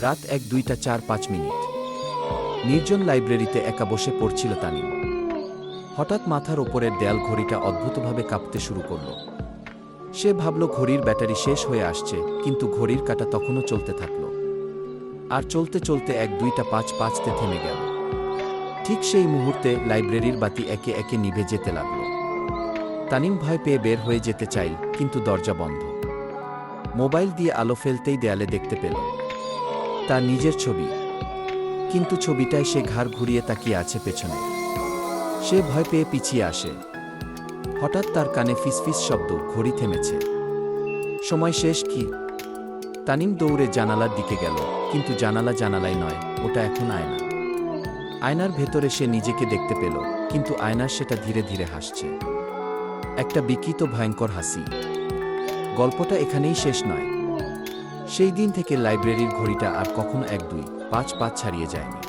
রাত 1:02:04-05 নির্জন লাইব্রেরিতে একা বসে পড়ছিল তানিম। হঠাৎ মাথার ওপরের দেয়াল ঘড়িটা অদ্ভুতভাবে কাঁপতে শুরু করল। সে ভাবল ঘড়ির ব্যাটারি শেষ হয়ে আসছে, কিন্তু ঘড়ির কাঁটা তখনও চলতে থাকল। আর চলতে চলতে 1:02:55 থেমে গেল। ঠিক সেই মুহূর্তে লাইব্রেরির বাতি একে একে নিভে যেতে লাগল। তানিম ভয় পেয়ে বের হয়ে যেতে চাইল, কিন্তু দরজা বন্ধ। মোবাইল দিয়ে আলো ফেলতেই দেয়ালে দেখতে পেল তার নিজের ছবি, কিন্তু ছবিটায় সে ঘাড় ঘুরিয়ে তাকিয়ে আছে পেছনে। সে ভয় পেয়ে পিছিয়ে আসে। হঠাৎ তার কানে ফিসফিস শব্দ, ঘড়ি থেমেছে। সময় শেষ কি? তানিম দৌড়ে জানালার দিকে গেল, কিন্তু জানালাই নয়, ওটা এখন আয়না। আয়নার ভেতরে সে নিজেকে দেখতে পেল, কিন্তু আয়নার সেটা ধীরে ধীরে হাসছে। একটা বিকৃত ভয়ঙ্কর হাসি। গল্পটা এখানেই শেষ নয়। সেই দিন থেকে লাইব্রেরির ঘড়িটা আর কখনো 1:02:55 ছাড়িয়ে যায়নি।